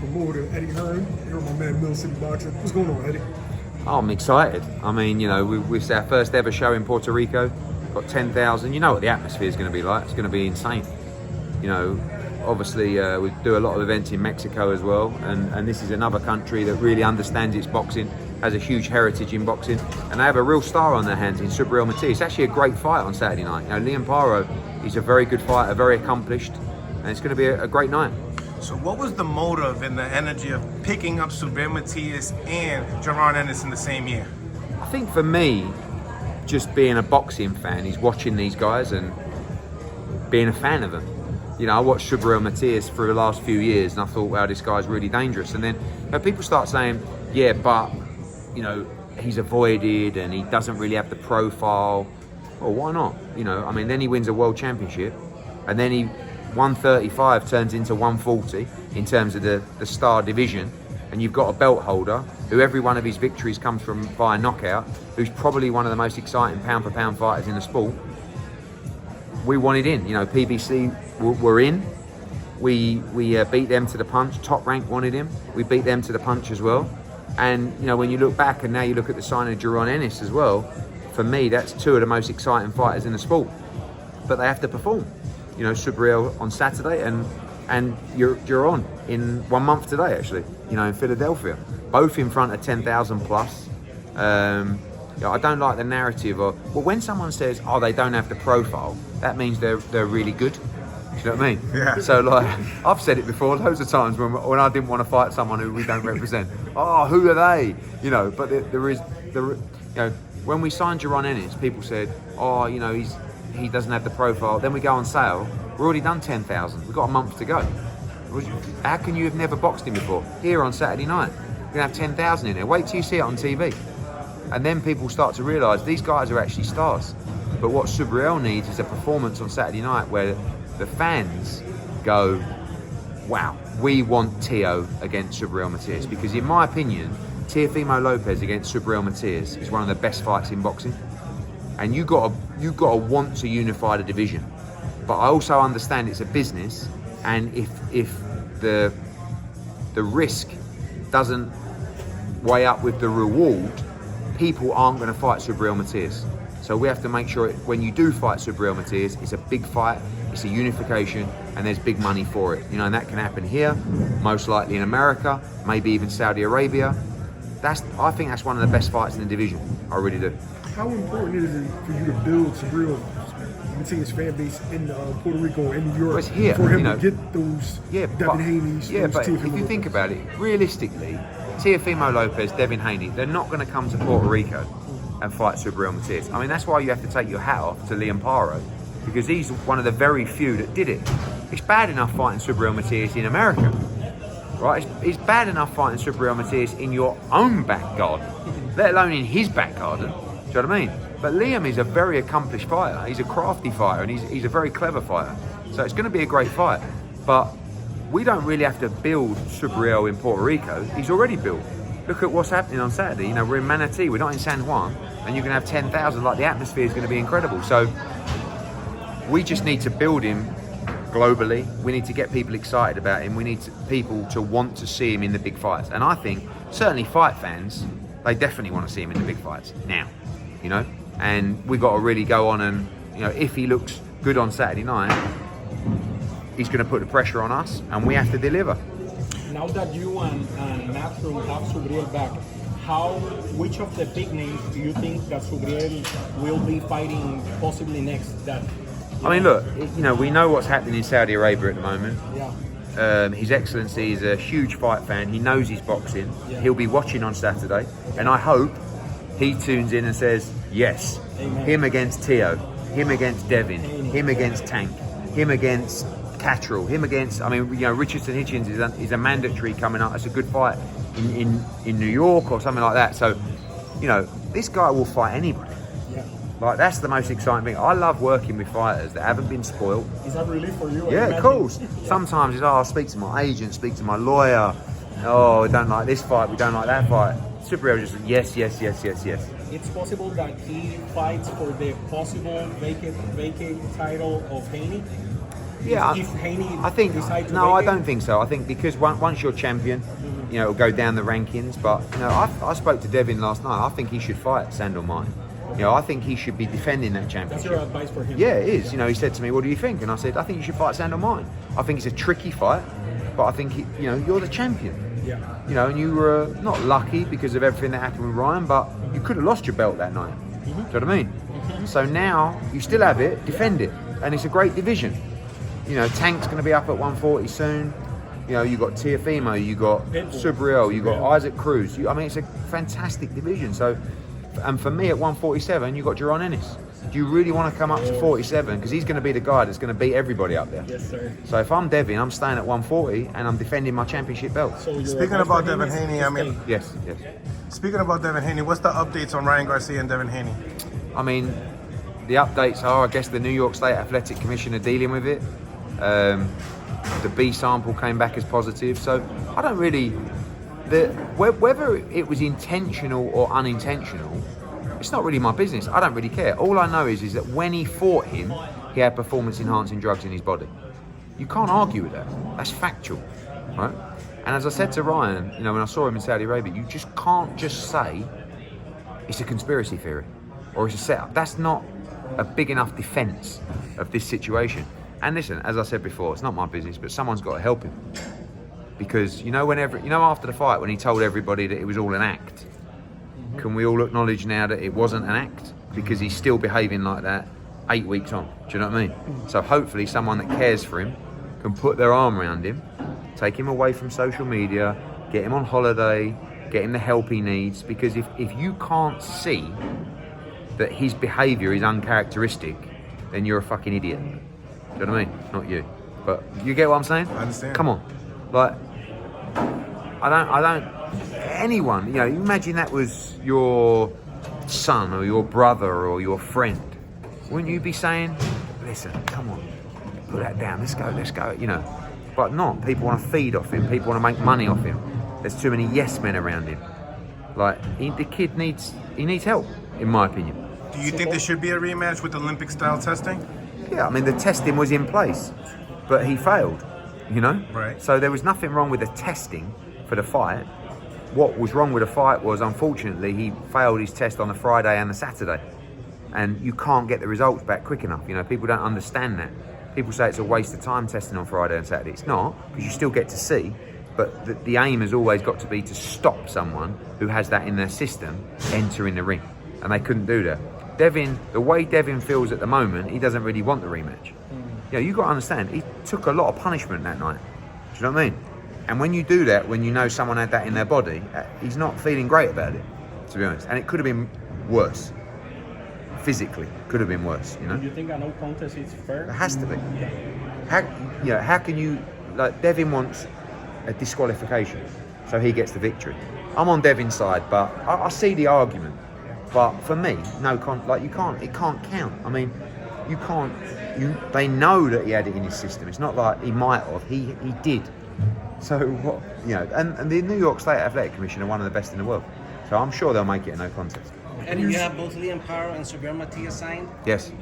Promoter Eddie Hearn, here with my man Mill City Boxing. What's going on, Eddie? Oh, I'm excited. I mean, you know, we've our first ever show in Puerto Rico. Got 10,000. You know what the atmosphere is going to be like. It's going to be insane. You know, obviously we do a lot of events in Mexico as well, and this is another country that really understands its boxing, has a huge heritage in boxing, and they have a real star on their hands in Subriel Matias. It's actually a great fight on Saturday night. You know, Liam Paro, he's a very good fighter, very accomplished, and it's going to be a great night. So what was the motive and the energy of picking up Subriel Matias and Jaron Ennis in the same year? I think for me, just being a boxing fan, is watching these guys and being a fan of them. You know, I watched Subriel Matias for the last few years and I thought, wow, this guy's really dangerous. And then you know, people start saying, yeah, but, you know, he's avoided and he doesn't really have the profile. Well, why not? You know, I mean, then he wins a world championship and then he 135 turns into 140 in terms of the star division, and you've got a belt holder who every one of his victories comes from via knockout, who's probably one of the most exciting pound for pound fighters in the sport. We wanted in, you know, PBC were in. We beat them to the punch. Top Rank wanted him. We beat them to the punch as well. And you know, when you look back and now you look at the signing of Jaron Ennis as well, for me that's two of the most exciting fighters in the sport. But they have to perform. You know, Subriel on Saturday and you're on in 1 month today, actually, you know, in Philadelphia. Both in front of 10,000 plus. You know, I don't like the narrative of, well, when someone says, oh, they don't have the profile, that means they're really good. Do you know what I mean? Yeah. So, like, I've said it before loads of times when I didn't want to fight someone who we don't represent. Oh, who are they? You know, but you know, when we signed Jaron Ennis, people said, oh, you know, he doesn't have the profile. Then we go on sale. We're already done 10,000. We've got a month to go. How can you have never boxed him before? Here on Saturday night, we're gonna have 10,000 in there. Wait till you see it on TV. And then people start to realise these guys are actually stars. But what Subriel needs is a performance on Saturday night where the fans go, wow, we want Tio against Subriel Matias. Because in my opinion, Teofimo Lopez against Subriel Matias is one of the best fights in boxing. And you got to want to unify the division. But I also understand it's a business, and if the risk doesn't weigh up with the reward, people aren't going to fight Subriel Matias. So we have to make sure when you do fight Subriel Matias, it's a big fight, it's a unification, and there's big money for it. You know, and that can happen here, most likely in America, maybe even Saudi Arabia. I think that's one of the best fights in the division. I really do. How important is it for you to build Subriel Matias fan base in Puerto Rico and New York, well, it's here, for him you know, to get those Devin Haney's? Yeah, but if you think about it, realistically, Teofimo Lopez, Devin Haney, they're not going to come to Puerto Rico and fight Subriel Matias. I mean, that's why you have to take your hat off to Liam Paro, because he's one of the very few that did it. It's bad enough fighting Subriel Matias in America, right? It's bad enough fighting Subriel Matias in your own back garden, let alone in his back garden. Do you know what I mean? But Liam is a very accomplished fighter. He's a crafty fighter, and he's a very clever fighter. So it's going to be a great fight. But we don't really have to build Subriel in Puerto Rico. He's already built. Look at what's happening on Saturday. You know, we're in Manatee. We're not in San Juan, and you can have 10,000. Like, the atmosphere is going to be incredible. So we just need to build him globally. We need to get people excited about him. We need people to want to see him in the big fights. And I think certainly fight fans, they definitely want to see him in the big fights now. You know, and we've got to really go on and, you know, if he looks good on Saturday night, he's going to put the pressure on us, and we have to deliver. Now that you and Matthew have Subriel back, which of the big names do you think that Subriel will be fighting possibly next? I mean, look, you know, we know what's happening in Saudi Arabia at the moment. Yeah. His Excellency is a huge fight fan. He knows his boxing. Yeah. He'll be watching on Saturday, and I hope he tunes in and says, yes, amen. Him against Tio, him against Devin, him against Tank, him against Catterall, him against, I mean, you know, Richardson Hitchens is a mandatory coming up. That's a good fight in New York or something like that. So, you know, this guy will fight anybody. Yeah. Like, that's the most exciting thing. I love working with fighters that haven't been spoiled. Is that really for you? Yeah, of course. Yeah. Sometimes it's, I'll speak to my agent, speak to my lawyer. Oh, we don't like this fight, we don't like that fight. Subriel just yes. It's possible that he fights for the possible vacant title of Haney? Yeah, if Haney I think decides to no, I vacate? don't think so. I think because once you're champion, you know, it'll go down the rankings. But you know, I spoke to Devin last night. I think he should fight Sandor Mine. You know, I think he should be defending that That's championship. your advice for him? Yeah, it is. You know, he said to me, "What do you think?" And I said, "I think you should fight Sandor Mine. I think it's a tricky fight, but I think you know, you're the champion. Yeah. You know, and you were not lucky because of everything that happened with Ryan, but you could have lost your belt that night. Do you know what I mean? So now you still have it, defend it, and it's a great division. You know, Tank's going to be up at 140 soon. You know, you got Teofimo, you got Subriel, you got Isaac Cruz. I mean, it's a fantastic division. So, and for me at 147, you got Jaron Ennis. Do you really want to come up to 47? Because he's going to be the guy that's going to beat everybody up there. Yes, sir. So if I'm Devin, I'm staying at 140 and I'm defending my championship belt. So your Speaking advice about for him Devin is Haney, to I mean- stay. Yes, yes. Speaking about Devin Haney, what's the updates on Ryan Garcia and Devin Haney? I mean, the updates are, I guess the New York State Athletic Commission are dealing with it. The B sample came back as positive, so I don't really. Whether it was intentional or unintentional, it's not really my business. I don't really care. All I know is that when he fought him, he had performance-enhancing drugs in his body. You can't argue with that. That's factual, right? And as I said to Ryan, you know, when I saw him in Saudi Arabia, you just can't just say it's a conspiracy theory or it's a setup. That's not a big enough defence of this situation. And listen, as I said before, it's not my business, but someone's got to help him. Because you know, after the fight when he told everybody that it was all an act, can we all acknowledge now that it wasn't an act? Because he's still behaving like that 8 weeks on. Do you know what I mean? So hopefully someone that cares for him can put their arm around him, take him away from social media, get him on holiday, get him the help he needs. Because if you can't see that his behaviour is uncharacteristic, then you're a fucking idiot. Do you know what I mean? Not you. But you get what I'm saying? I understand. Come on. Like, I don't, anyone, you know, imagine that was your son or your brother or your friend. Wouldn't you be saying, listen, come on, put that down, let's go, you know. But not, people want to feed off him, people want to make money off him. There's too many yes men around him. Like, the kid needs help, in my opinion. Do you think there should be a rematch with Olympic-style testing? Yeah, I mean, the testing was in place, but he failed, you know? Right. So there was nothing wrong with the testing for the fight. What was wrong with the fight was, unfortunately, he failed his test on the Friday and the Saturday. And you can't get the results back quick enough. You know, people don't understand that. People say it's a waste of time testing on Friday and Saturday. It's not, because you still get to see. But the aim has always got to be to stop someone who has that in their system entering the ring. And they couldn't do that. Devin, the way Devin feels at the moment, he doesn't really want the rematch. You know, you've got to understand, he took a lot of punishment that night. Do you know what I mean? And when you do that, when you know someone had that in their body, he's not feeling great about it, to be honest. And it could have been worse. Physically, could have been worse, you know? Do you think a no contest is fair? It has to be. How can you, like, Devin wants a disqualification, so he gets the victory. I'm on Devin's side, but I see the argument. But for me, it can't count. I mean, they know that he had it in his system. It's not like he might have, he did. So what, you know, and the New York State Athletic Commission are one of the best in the world. So I'm sure they'll make it a no contest. And you have both Liam Paro and Subriel Matias signed. Yes.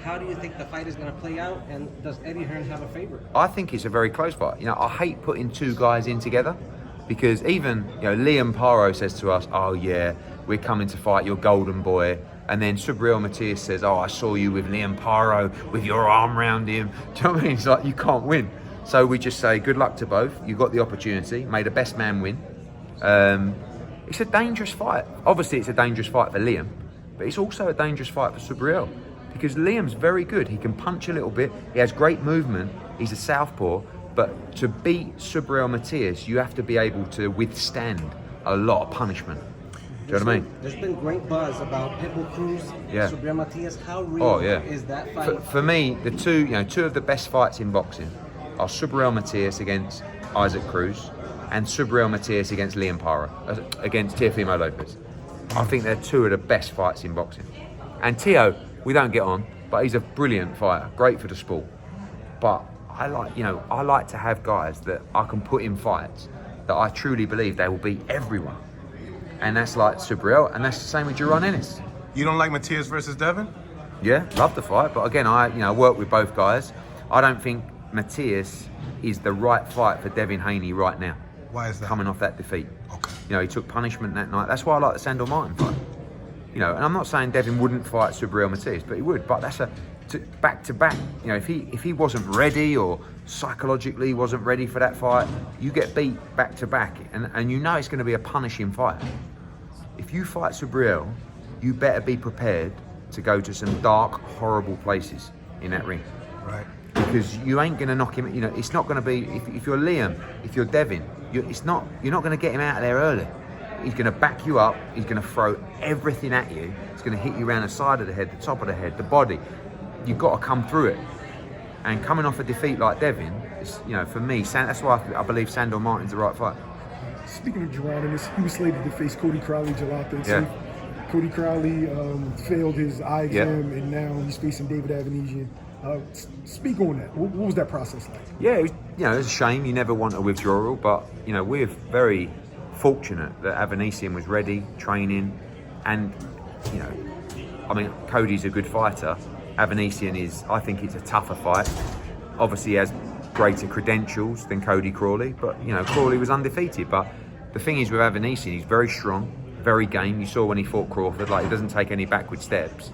How do you think the fight is going to play out, and does Eddie Hearn have a favorite? I think it's a very close fight. You know, I hate putting two guys in together because even, you know, Liam Paro says to us, oh yeah, we're coming to fight your golden boy. And then Subriel Matias says, oh, I saw you with Liam Paro with your arm around him. Do you know what I mean? It's like, you can't win. So we just say, good luck to both. You got the opportunity. May the best man win. It's a dangerous fight. Obviously, it's a dangerous fight for Liam, but it's also a dangerous fight for Subriel because Liam's very good. He can punch a little bit. He has great movement. He's a southpaw. But to beat Subriel Matias, you have to be able to withstand a lot of punishment. Do you know what I mean? There's been great buzz about Pitbull Cruz, Yeah. Subriel Matias. How real is that fight? For me, the two of the best fights in boxing are Subriel Matias against Isaac Cruz and Subriel Matias against Liam Paro, against Teofimo Lopez. I think they're two of the best fights in boxing. And Teo, we don't get on, but he's a brilliant fighter, great for the sport. But I like to have guys that I can put in fights that I truly believe they will beat everyone. And that's like Subriel, and that's the same with Jaron Ennis. You don't like Matias versus Devin? Yeah, love the fight, but again, I work with both guys. I don't think Matías is the right fight for Devin Haney right now. Why is that? Coming off that defeat. Okay. You know, he took punishment that night. That's why I like the Sandor Martin fight. You know, and I'm not saying Devin wouldn't fight Subriel Matias, but he would. But that's back to back. You know, if he wasn't ready or psychologically wasn't ready for that fight, you get beat back to back, and you know it's going to be a punishing fight. If you fight Subriel, you better be prepared to go to some dark, horrible places in that ring. Right. Because you ain't going to knock him. You know, it's not going to be. If you're Liam, if you're Devin, you're not going to get him out of there early. He's going to back you up. He's going to throw everything at you. He's going to hit you around the side of the head, the top of the head, the body. You've got to come through it. And coming off a defeat like Devin, you know, for me, that's why I believe Sandor Martin's the right fight. Speaking of Jaron Ennis, he was slated to face Cody Crowley July 13th. Yeah. Cody Crowley failed his eye Yeah. exam, and now he's facing David Avanesian. Speak on that. What was that process like? Yeah, it was a shame. You never want a withdrawal, but you know, we're very fortunate that Avanesian was ready, training, and you know, I mean, Cody's a good fighter. Avanesian is, I think it's a tougher fight. Obviously, he has greater credentials than Cody Crowley, but you know, Crowley was undefeated. But the thing is with Avanesian, he's very strong, very game. You saw when he fought Crawford, like he doesn't take any backward steps,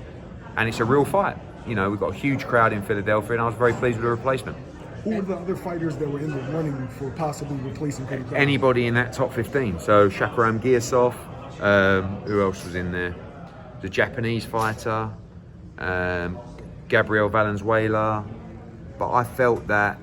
and it's a real fight. You know, we've got a huge crowd in Philadelphia, and I was very pleased with the replacement. Who were the other fighters that were in the running for possibly replacing Cody Crowley? Anybody in that top 15. So Shakaram Giasov, who else was in there? The Japanese fighter, Gabriel Valenzuela. But I felt that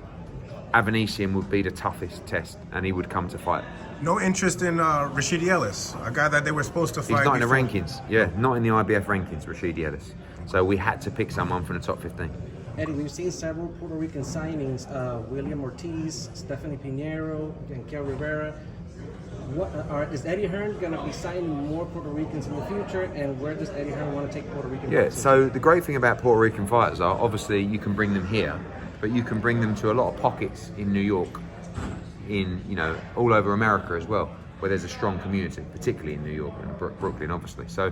Avanesian would be the toughest test, and he would come to fight. No interest in Rashidi Ellis, a guy that they were supposed to fight. He's not before. in the rankings. Yeah, not in the IBF rankings, Rashidi Ellis. So we had to pick someone from the top 15. Eddie, we've seen several Puerto Rican signings: William Ortiz, Stephanie Pinheiro, and Kel Rivera. Is Eddie Hearn going to be signing more Puerto Ricans in the future? And where does Eddie Hearn want to take Puerto Rican? Yeah. fighters? So the great thing about Puerto Rican fighters are obviously you can bring them here, but you can bring them to a lot of pockets in New York, in all over America as well, where there's a strong community, particularly in New York and Brooklyn, obviously. So,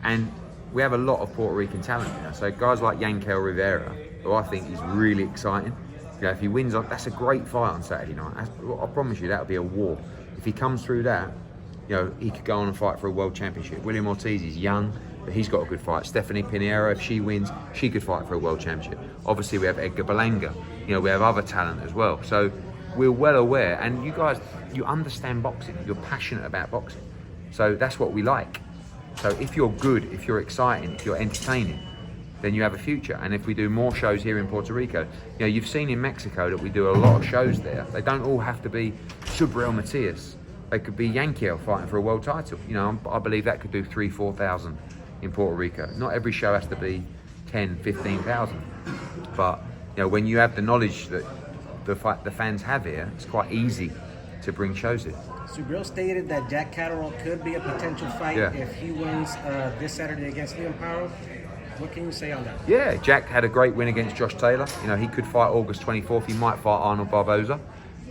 and we have a lot of Puerto Rican talent now. So guys like Yankel Rivera, who I think is really exciting. You know, if he wins, that's a great fight on Saturday night. I promise you, that'll be a war. If he comes through that, he could go on and fight for a world championship. William Ortiz is young, but he's got a good fight. Stephanie Pinheiro, if she wins, she could fight for a world championship. Obviously, we have Edgar Berlanga. We have other talent as well. So we're well aware, and you guys, you understand boxing. You're passionate about boxing. So that's what we like. So if you're good, if you're exciting, if you're entertaining, then you have a future. And if we do more shows here in Puerto Rico, you've seen in Mexico that we do a lot of shows there. They don't all have to be Subriel Matias. They could be Yankel fighting for a world title. I believe that could do 3,000-4,000 in Puerto Rico. Not every show has to be 10,000, 15,000. But when you have the knowledge that the fans have here, it's quite easy to bring shows here. Subriel stated that Jack Catterall could be a potential fight if he wins this Saturday against Liam Powell. What can you say on that? Yeah, Jack had a great win against Josh Taylor. He could fight August 24th. He might fight Arnold Barboza.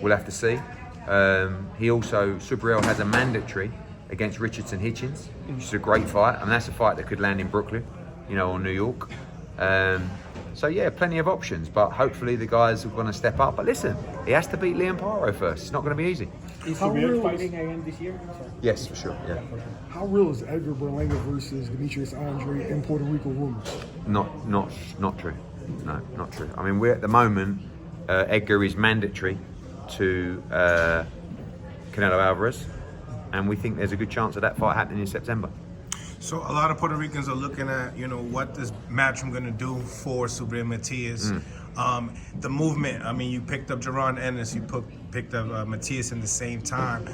We'll have to see. Subriel has a mandatory against Richardson Hitchens, which is a great fight. And that's a fight that could land in Brooklyn, or New York. Plenty of options. But hopefully the guys are going to step up. But listen, he has to beat Liam Powell first. It's not going to be easy. Is How Subriel real fighting again this year? Yes, for sure. Yeah. How real is Edgar Berlanga versus Demetrius Andre in Puerto Rico rumors? Not true. No, not true. I mean, we're at the moment. Edgar is mandatory to Canelo Alvarez, and we think there's a good chance of that fight happening in September. So a lot of Puerto Ricans are looking at, what this match I'm going to do for Subriel Matias. The movement, you picked up Jaron Ennis, you picked up Matias in the same time.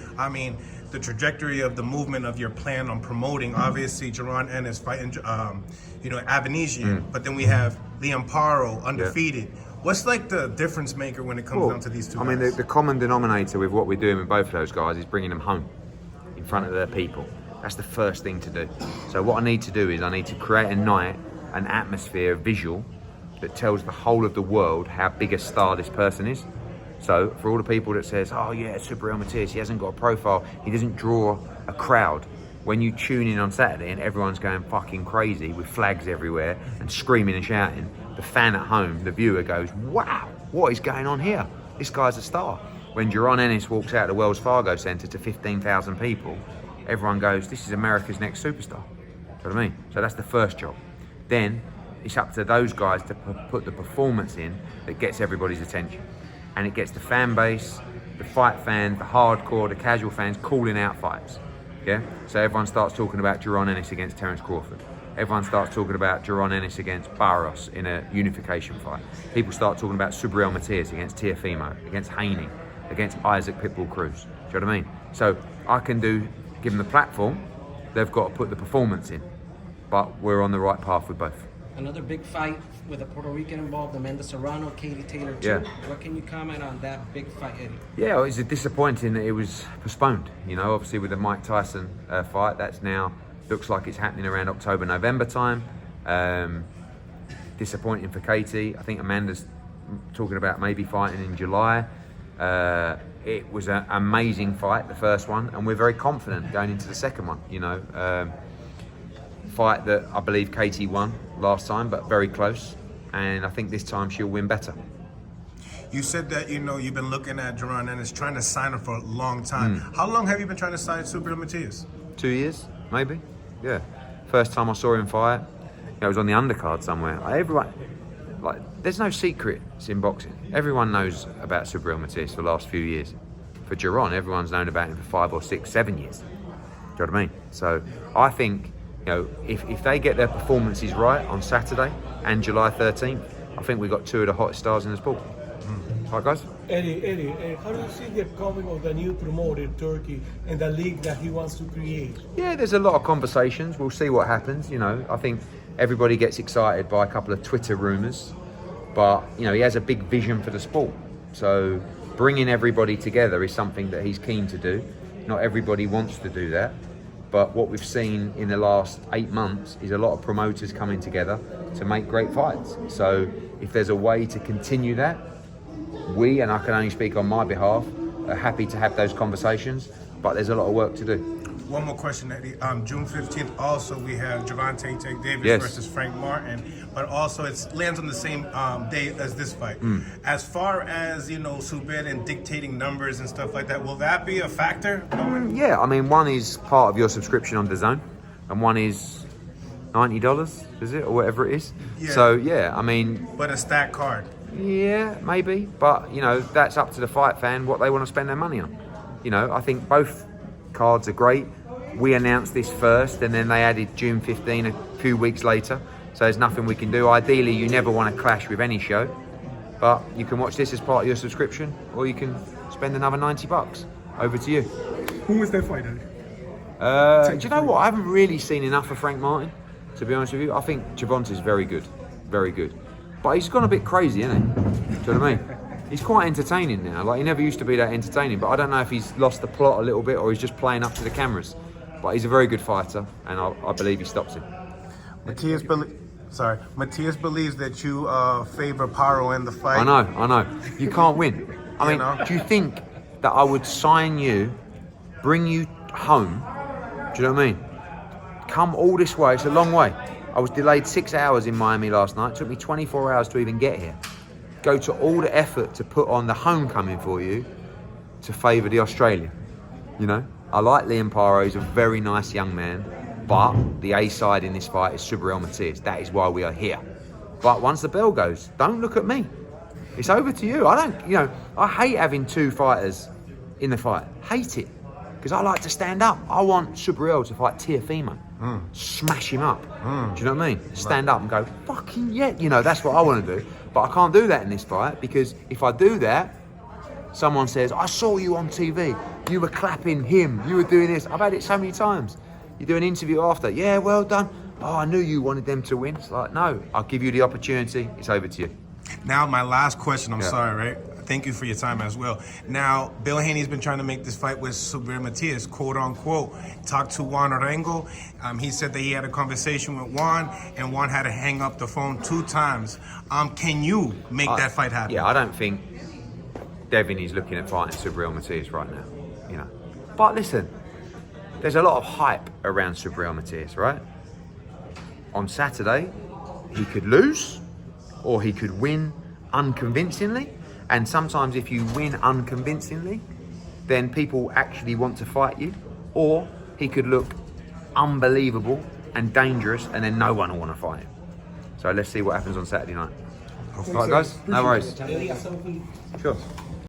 The trajectory of the movement of your plan on promoting, obviously Jaron Ennis fighting, Avanesian, but then we have Liam Powell undefeated. Yeah. What's the difference maker when it comes down to these two guys? The common denominator with what we're doing with both of those guys is bringing them home in front of their people. That's the first thing to do. So what I need to do is I need to create a night, an atmosphere, a visual that tells the whole of the world how big a star this person is. So for all the people that says, oh yeah, Subriel Matias, he hasn't got a profile, he doesn't draw a crowd. When you tune in on Saturday and everyone's going fucking crazy with flags everywhere and screaming and shouting, the fan at home, the viewer goes, wow, what is going on here? This guy's a star. When Jaron Ennis walks out of the Wells Fargo Centre to 15,000 people, everyone goes, this is America's next superstar. Do you know what I mean? So that's the first job. Then it's up to those guys to put the performance in that gets everybody's attention. And it gets the fan base, the fight fans, the hardcore, the casual fans calling out fights. Yeah? So everyone starts talking about Jaron Ennis against Terence Crawford. Everyone starts talking about Jaron Ennis against Barros in a unification fight. People start talking about Subriel Matias against Teofimo, against Haney, against Isaac Pitbull Cruz. Do you know what I mean? So I can give them the platform, they've got to put the performance in. But we're on the right path with both. Another big fight with a Puerto Rican involved, Amanda Serrano, Katie Taylor too. Yeah. What can you comment on that big fight, Eddie? Yeah, it was disappointing that it was postponed. You know, obviously with the Mike Tyson fight, that's now looks like it's happening around October, November time. Disappointing for Katie. I think Amanda's talking about maybe fighting in July. It was an amazing fight, the first one, and we're very confident going into the second one. You know, fight that I believe Katie won last time, but very close, and I think this time she'll win better. You said that, you know, you've been looking at Jaron Ennis, trying to sign him for a long time. How long have you been trying to sign Subriel Matias? 2 years, maybe. Yeah. First time I saw him fight, it was on the undercard somewhere. Everyone, there's no secrets in boxing. Everyone knows about Subriel Matias for the last few years. For Jaron, everyone's known about him for 5 or 6, 7 years. Do you know what I mean? So I think, you know, if they get their performances right on Saturday and July 13th, I think we've got 2 of the hottest stars in the sport. Right, guys? Eddie, how do you see the coming of the new promoter, Turkey, and the league that he wants to create? Yeah, there's a lot of conversations. We'll see what happens. You know, I think everybody gets excited by a couple of Twitter rumours, but, you know, he has a big vision for the sport. So bringing everybody together is something that he's keen to do. Not everybody wants to do that. But what we've seen in the last 8 months is a lot of promoters coming together to make great fights. So if there's a way to continue that, we, and I can only speak on my behalf, are happy to have those conversations, but there's a lot of work to do. One more question, Eddie. June 15th, also we have Gervonta Davis Yes. versus Frank Martin, but also it lands on the same day as this fight. As far as, you know, Subriel and dictating numbers and stuff like that, will that be a factor? Yeah, I mean, one is part of your subscription on DAZN, and one is $90, is it, or whatever it is? Yeah. So, yeah, I mean... But a stacked card. Yeah, maybe, but, you know, that's up to the fight fan what they want to spend their money on. You know, I think both cards are great. We announced this first, and then they added June 15 a few weeks later, so there's nothing we can do. Ideally, you never want to clash with any show, but you can watch this as part of your subscription, or you can spend another $90. Over to you. Who was that fight, Eddie? Do you know what? I haven't really seen enough of Frank Martin, to be honest with you. I think Gervonta's very good, very good. But he's gone a bit crazy, isn't he? Do you know what I mean? He's quite entertaining now. Like, he never used to be that entertaining, but I don't know if he's lost the plot a little bit or he's just playing up to the cameras. But he's a very good fighter, and I believe he stops him. Matías believes that you favor Paro in the fight. I know. You can't win. I mean, do you think that I would sign you, bring you home? Do you know what I mean? Come all this way. It's a long way. I was delayed 6 hours in Miami last night. It took me 24 hours to even get here. Go to all the effort to put on the homecoming for you to favour the Australian. You know? I like Liam Paro. He's a very nice young man. But the A side in this fight is Subriel Matias. That is why we are here. But once the bell goes, don't look at me. It's over to you. I hate having 2 fighters in the fight. Hate it. Because I like to stand up. I want Subriel to fight Teofimo. Smash him up. Do you know what I mean? Stand up and go, fucking yeah. You know, that's what I want to do. But I can't do that in this fight, because if I do that, someone says, I saw you on TV. You were clapping him. You were doing this. I've had it so many times. You do an interview after. Yeah, well done. Oh, I knew you wanted them to win. It's like, no, I'll give you the opportunity. It's over to you. Now, my last question. I'm sorry, right? Thank you for your time as well. Now, Bill Haney's been trying to make this fight with Subriel Matias, quote unquote. Talked to Juan Arango. He said that he had a conversation with Juan, and Juan had to hang up the phone 2 times. Can you make that fight happen? Yeah, I don't think Devin is looking at fighting Subriel Matias right now. You know, but listen, there's a lot of hype around Subriel Matias, right? On Saturday, he could lose, or he could win unconvincingly. And sometimes if you win unconvincingly, then people actually want to fight you. Or he could look unbelievable and dangerous, and then no one will want to fight him. So let's see what happens on Saturday night. All right, guys? No worries. Sure.